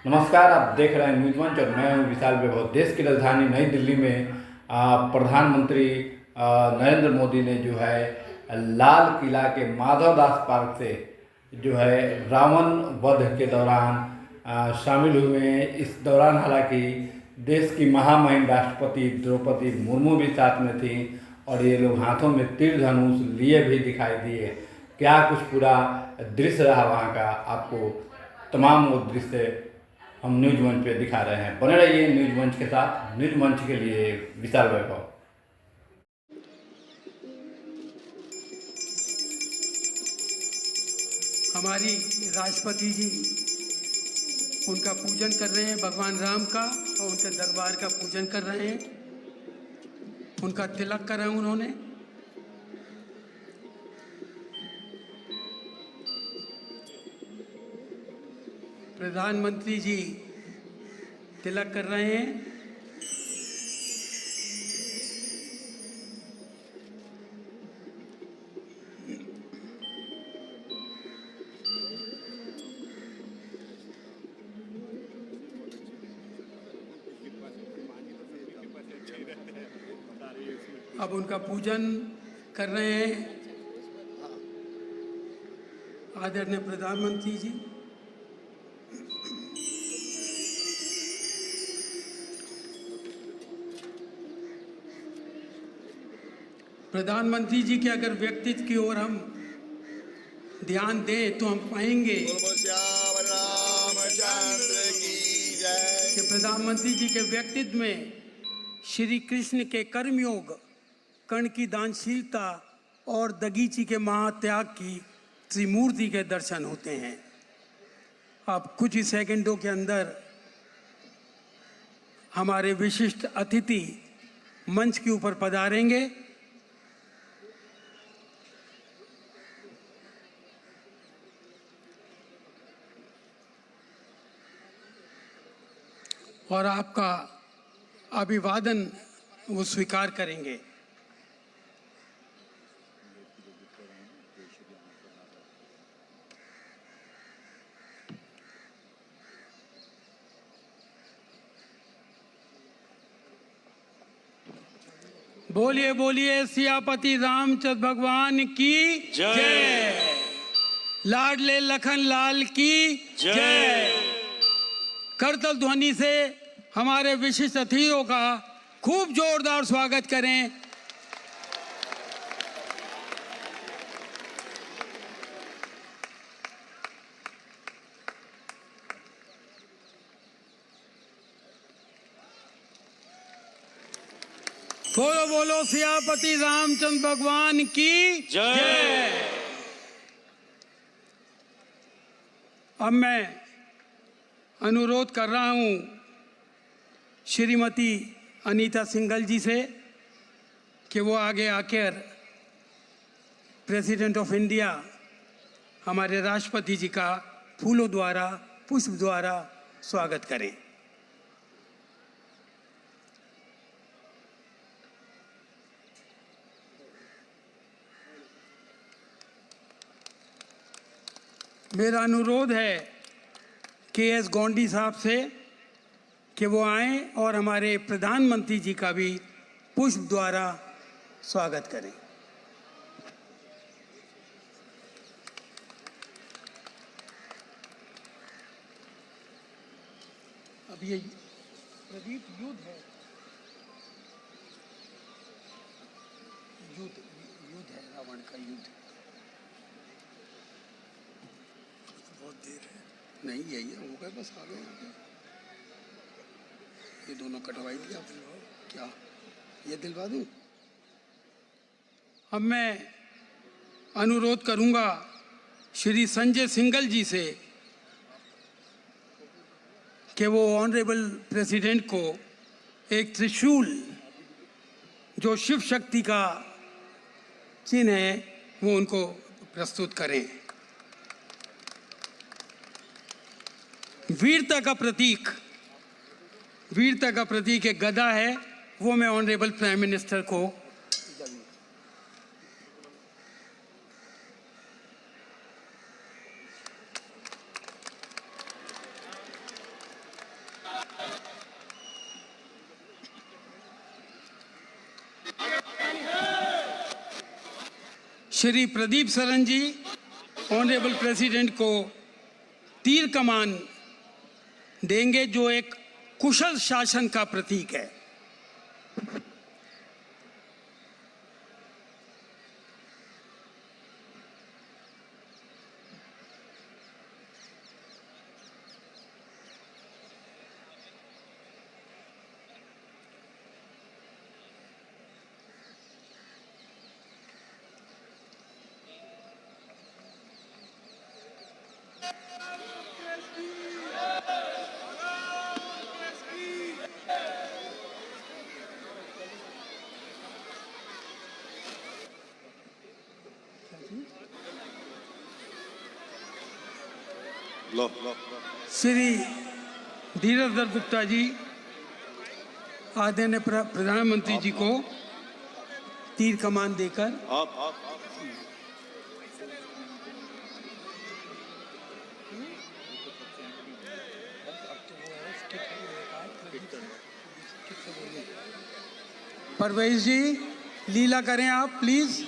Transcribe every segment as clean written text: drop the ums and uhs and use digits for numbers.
नमस्कार, आप देख रहे हैं न्यूज मंच और मैं हूं विशाल वैभव। देश की राजधानी नई दिल्ली में प्रधानमंत्री नरेंद्र मोदी ने जो है लाल किला के माधव दास पार्क से जो है रावण वध के दौरान शामिल हुए हैं। इस दौरान हालांकि देश की महामहिम राष्ट्रपति द्रौपदी मुर्मू भी साथ में थी और ये लोग हाथों में तीर धनुष लिए भी दिखाई दिए। क्या कुछ पूरा दृश्य रहा वहाँ का, आपको तमाम वो दृश्य हम न्यूज मंच पे दिखा रहे हैं। बने रहिए न्यूज मंच के साथ। न्यूज मंच के लिए विशाल वैभव। हमारी राष्ट्रपति जी उनका पूजन कर रहे हैं, भगवान राम का, और उनके दरबार का पूजन कर रहे हैं। उनका तिलक करा उन्होंने। प्रधानमंत्री जी तिलक कर रहे हैं। अब उनका पूजन कर रहे हैं आदरणीय प्रधानमंत्री जी। प्रधानमंत्री जी के अगर व्यक्तित्व की ओर हम ध्यान दें तो हम पाएंगे कि प्रधानमंत्री जी के व्यक्तित्व में श्री कृष्ण के कर्मयोग, कर्ण की दानशीलता और दगीची के महात्याग की त्रिमूर्ति के दर्शन होते हैं। अब कुछ ही सेकंडों के अंदर हमारे विशिष्ट अतिथि मंच के ऊपर पधारेंगे। और आपका अभिवादन वो स्वीकार करेंगे। बोलिए बोलिए सियापति रामचंद्र भगवान की जय। लाडले लखन लाल की जय। करतल ध्वनि से हमारे विशिष्ट अतिथियों का खूब जोरदार स्वागत करें। बोलो बोलो सियापति रामचंद्र भगवान की जय। अब मैं अनुरोध कर रहा हूं श्रीमती अनीता सिंघल जी से कि वो आगे आकर प्रेसिडेंट ऑफ इंडिया हमारे राष्ट्रपति जी का फूलों द्वारा, पुष्प द्वारा स्वागत करें। मेरा अनुरोध है के.एस. गोंडी साहब से कि वो आएं और हमारे प्रधानमंत्री जी का भी पुष्प द्वारा स्वागत करें। अब ये प्रदीप युद्ध है, युद्ध है, रावण का युद्ध। बहुत देर है, नहीं यही है, हो गए बस, आ गए। ये दोनों कटवाई दिया क्या, ये दिलवा दूं? अब मैं अनुरोध करूंगा श्री संजय सिंघल जी से कि वो ऑनरेबल प्रेसिडेंट को एक त्रिशूल जो शिव शक्ति का चिन्ह है वो उनको प्रस्तुत करें। वीरता का प्रतीक एक गदा है, वो मैं ऑनरेबल प्राइम मिनिस्टर को श्री प्रदीप सरन जी ऑनरेबल प्रेसिडेंट को तीर कमान देंगे, जो एक कुशल शासन का प्रतीक है। श्री धीरज गुप्ता जी आदरणीय प्रधानमंत्री जी को तीर कमान देकर परवेश जी लीला करें आप प्लीज।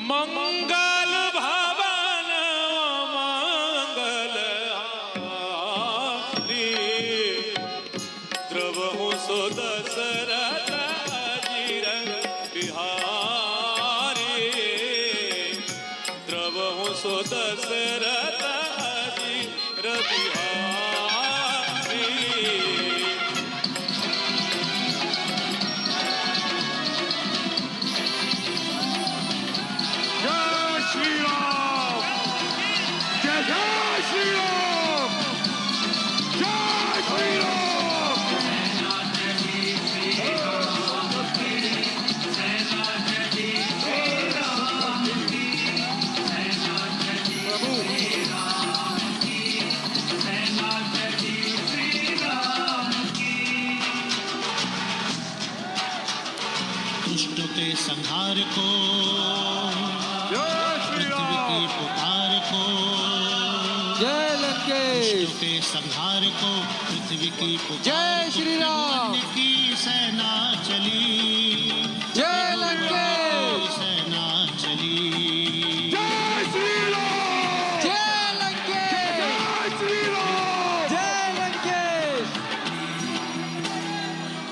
मंगल भवन मंगल हारी द्रवहु सो दशरथ अजीर बिहारी द्रवहु सो दशरथ अजीर बिहारी। के संहार को पृथ्वी की पुकार को जय लंकेश के संहार को पृथ्वी की पुकार जय श्री राम की सेना चली जय लंकेश सेना चली जय श्री राम जय लंकेश जय श्री राम जय लंकेश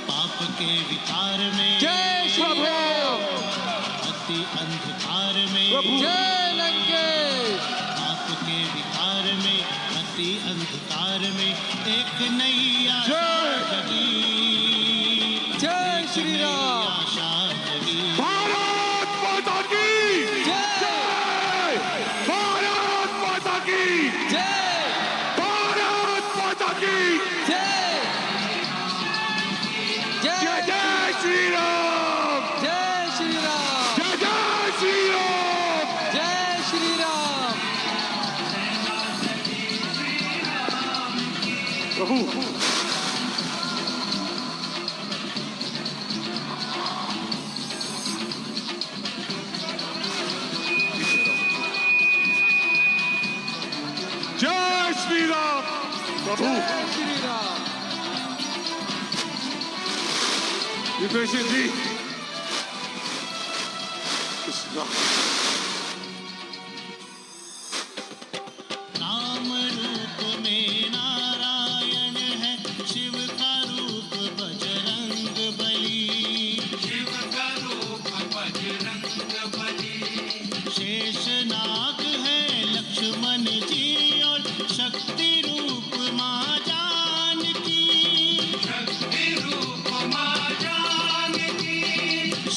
पाप के विकार में जय श्री अति अंधकार में जय लंकेश पाप के विकार में अति अंधकार में एक नई आशा जगी जय श्री राम आशा जगी। भारत माता की जय भारत माता की जय भारत माता की जय जय जय श्री राम जय श्री राम जय जय श्री राम जय श्री राम प्रभु जय श्री राम प्रभु जय श्री राम विपेशन जी राम रूप में नारायण है शिव का रूप बजरंग बली शिव का रूप बजरंग बली शेष नाग है लक्ष्मण जी और शक्ति रूप माँ जानकी शक्ति रूप माँ जानकी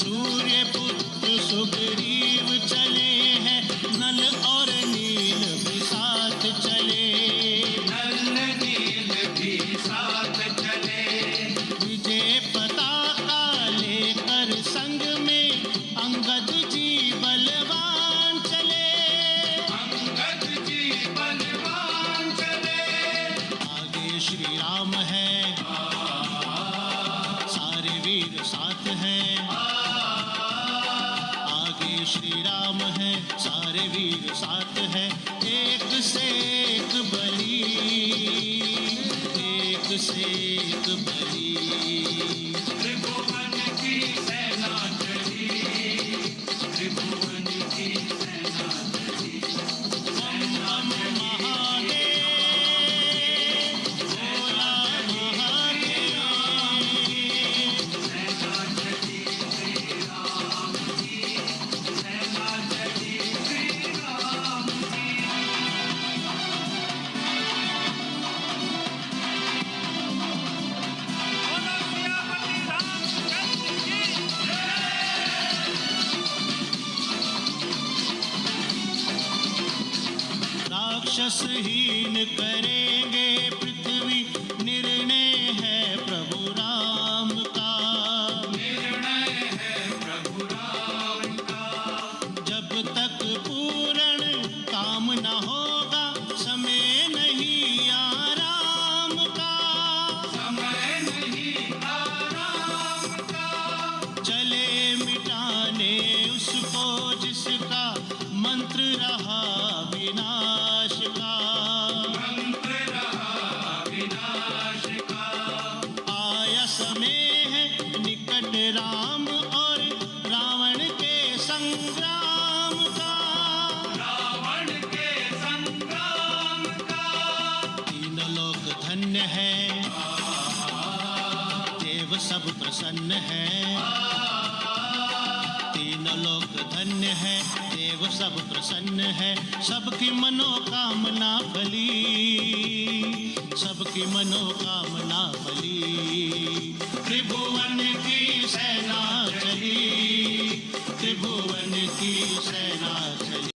सूर्य पुत्र सुग्रीव चले हैं नल और नील भी साथ चले नल नील भी साथ चले विजय पताका लेकर संग में अंगद जी बलवान चले अंगद जी बलवान चले आगे श्री राम है सारे वीर साथ हैं आगे श्री राम है सारे वीर साथ हैं एक से एक बली एक से एक बली त्रिभुवन राक्षसहीन करेंगे पृथ्वी, निर्णय है प्रभु राम का। निर्णय है प्रभु राम का। जब तक पूर्ण काम न होगा, समय नहीं आराम का। समय नहीं आराम का। चले मिटाने उसको जिसका मंत्र रहा विनाश का। मंत्र रहा विनाश का। आया समय है निकट राम और रावण के संग्राम का। रावण के संग्राम का। तीन लोक धन्य है, देव सब प्रसन्न है। तीन लोक धन्य है, देव सब प्रसन्न है। सबकी मनोकामना फली, सबकी मनोकामना फली। त्रिभुवन की सेना चली, त्रिभुवन की सेना चली।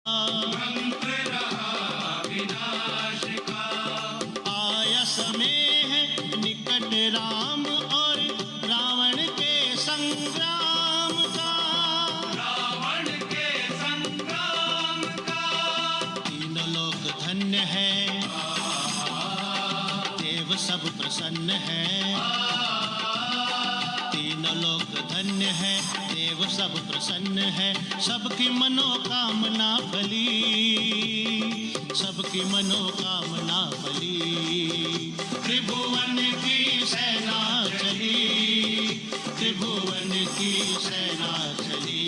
मंत्र रहा विनाश का। आया समय है निकट राम और रावण के संग्राम का। रावण के संग्राम का। तीन लोक धन्य है, देव सब प्रसन्न है। तीन लोक धन्य है, देव सब प्रसन्न है। सबकी मनोकामना फली, सबकी मनोकामना फली। त्रिभुवन की सेना चली, त्रिभुवन की सेना चली।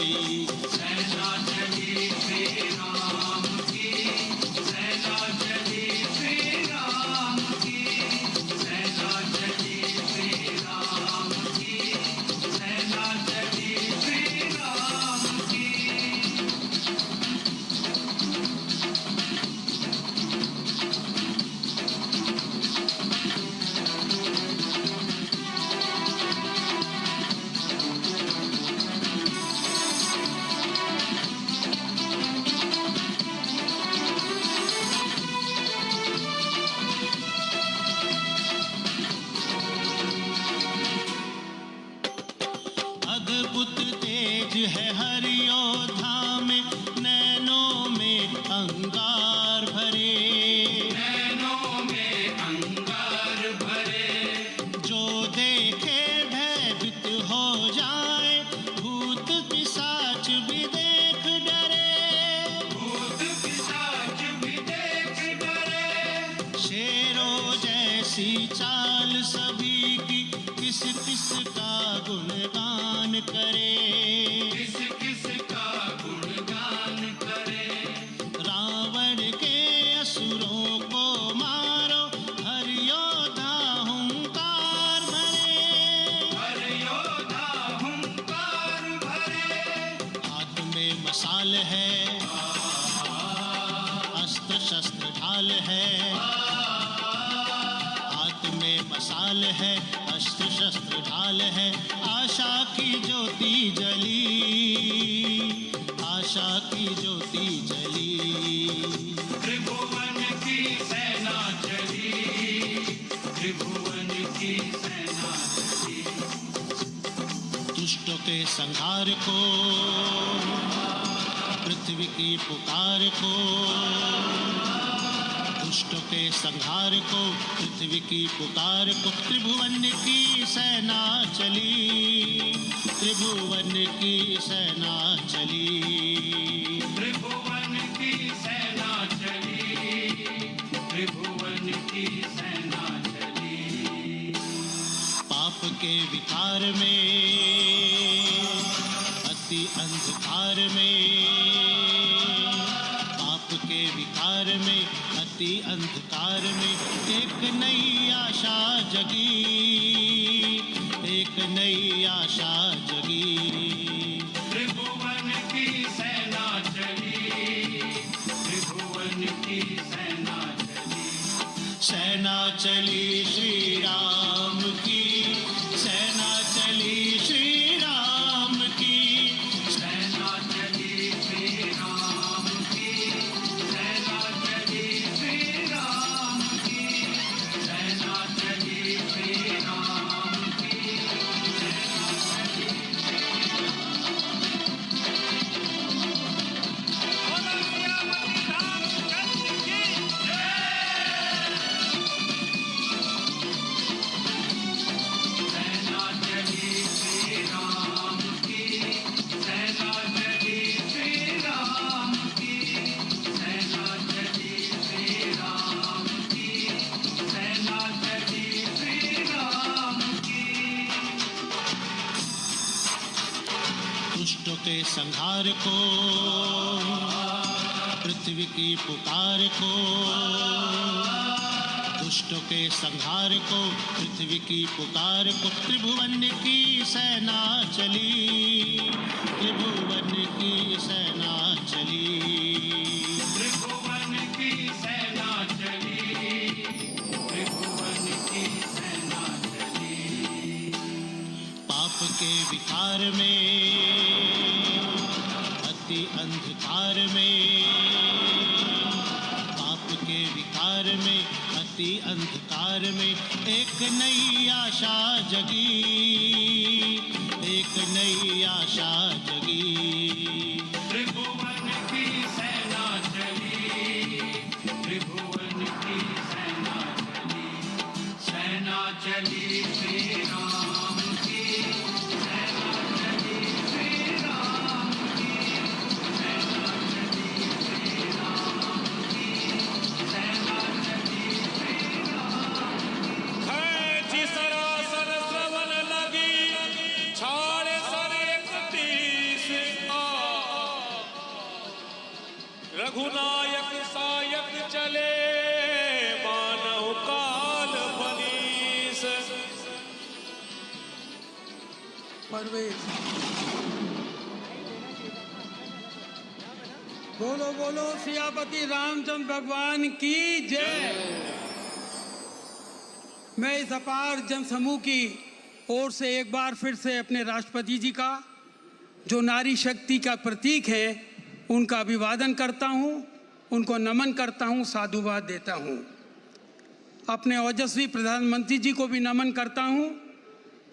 सेना चली श्री राम की, सेना चली श्री राम की। सेना चली श्री राम की, सेना चली श्री राम की। अद्भुत तेज है हर योद्धा में, नैनों में अंगार भरे। नैनों में अंगार भरे। जो देखे भयभीत हो जाए, भूत पिशाच भी देख डरे। भूत पिशाच भी देख डरे। शेरों जैसी चाल सभी की, किस किस का गुणगान करे। किस किस का गुणगान करे। रावण के असुरों को मारो, हर योद्धा हुंकार भरे। हर योद्धा हुंकार भरे। हाथ में मसाल है, अस्त्र शस्त्र ढाल है। हाथ में मसाल है, अस्त्र शस्त्र ढाल है। आशा की ज्योति जली, आशा की ज्योति जली। त्रिभुवन की सेना चली, त्रिभुवन की सेना चली। दुष्टों के संहार को, पृथ्वी की पुकार को। दुष्टों के संहार को, पृथ्वी की पुकार को। त्रिभुवन की सेना चली, त्रिभुवन की सेना चली। त्रिभुवन की सेना चली, त्रिभुवन की सेना चली। पाप के विकार में, अति अंधकार में। पाप के विकार में, अति अंधकार में। एक नई आशा जगी, एक नई आशा जगी। त्रिभुवन की सेना चली, त्रिभुवन की सेना चली। सेना चली श्री राम की, सेना चली श्री राम की। सेना चली श्री राम की, सेना चली श्री के संहार को, पृथ्वी की पुकार को, दुष्टों के संहार को, पृथ्वी की पुकार को। त्रिभुवन की सेना चली, त्रिभुवन की सेना चली, त्रिभुवन की सेना चली, त्रिभुवन की सेना चली। पाप के विकार में, अति अंधकार में, पाप के विकार में, अति अंधकार में एक नई आशा जगी, एक नई आशा जगी। त्रिभुवन की सेना चली, त्रिभुवन की सेना चली, सेना चली श्री राम की, सेना चली श्री राम की, सेना चली श्री राम की, सेना चली श्री राम की। खैची सरासर श्रवण लगी, छाड़े सर 31 रघुनायक सायक चले, मानव काल बनीस। परवेज बोलो बोलो सियापति रामचंद्र भगवान की जय। मैं इस अपार जनसमूह की ओर से एक बार फिर से अपने राष्ट्रपति जी का, जो नारी शक्ति का प्रतीक है, उनका अभिवादन करता हूं, उनको नमन करता हूं, साधुवाद देता हूं। अपने ओजस्वी प्रधानमंत्री जी को भी नमन करता हूं,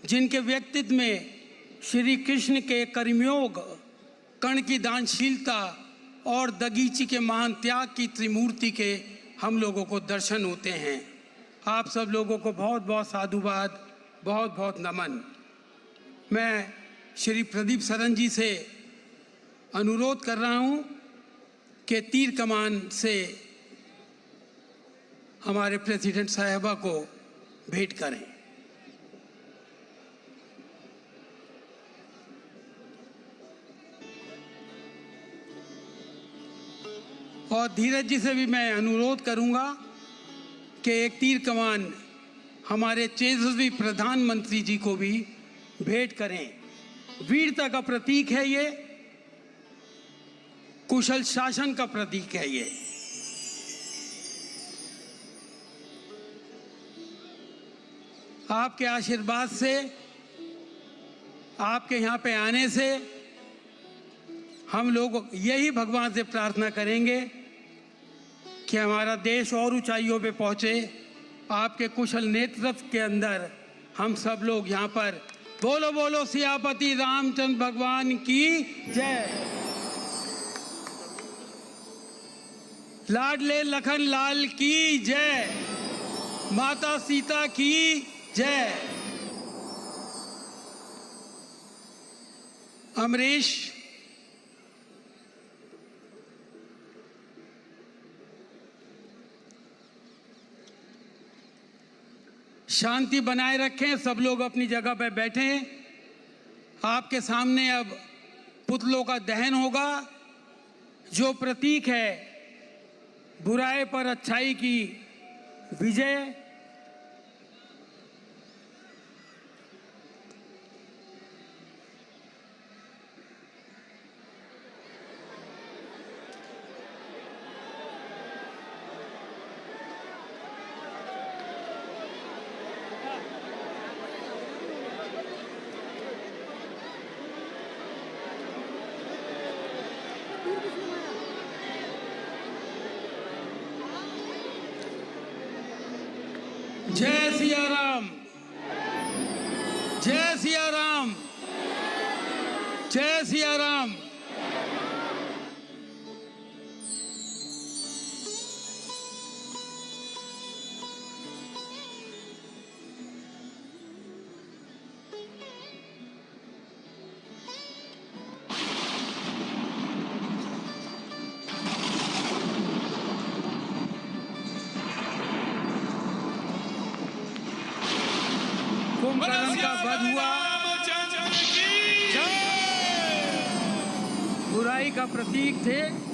जिनके व्यक्तित्व में श्री कृष्ण के कर्मयोग, कर्ण की दानशीलता और दगीची के महान त्याग की त्रिमूर्ति के हम लोगों को दर्शन होते हैं। आप सब लोगों को बहुत बहुत साधुवाद, बहुत बहुत नमन। मैं श्री प्रदीप सरन जी से अनुरोध कर रहा हूं कि तीर कमान से हमारे प्रेसिडेंट साहिबा को भेंट करें। और धीरज जी से भी मैं अनुरोध करूंगा कि एक तीर कमान हमारे तेजस्वी प्रधानमंत्री जी को भी भेंट करें। वीरता का प्रतीक है ये, कुशल शासन का प्रतीक है ये। आपके आशीर्वाद से, आपके यहाँ पे आने से हम लोग यही भगवान से प्रार्थना करेंगे कि हमारा देश और ऊंचाइयों पे पहुँचे। आपके कुशल नेतृत्व के अंदर हम सब लोग यहाँ पर बोलो बोलो सियापति रामचंद्र भगवान की जय। लाडले लखन लाल की जय, माता सीता की जय। अमरीश शांति बनाए रखें, सब लोग अपनी जगह पर बैठें। आपके सामने अब पुतलों का दहन होगा, जो प्रतीक है बुराई पर अच्छाई की विजय। जय सिया राम, जय सिया राम, जय सिया राम। कुंभकर्ण का वध हुआ, रामचंद्र की जय। बुराई का प्रतीक थे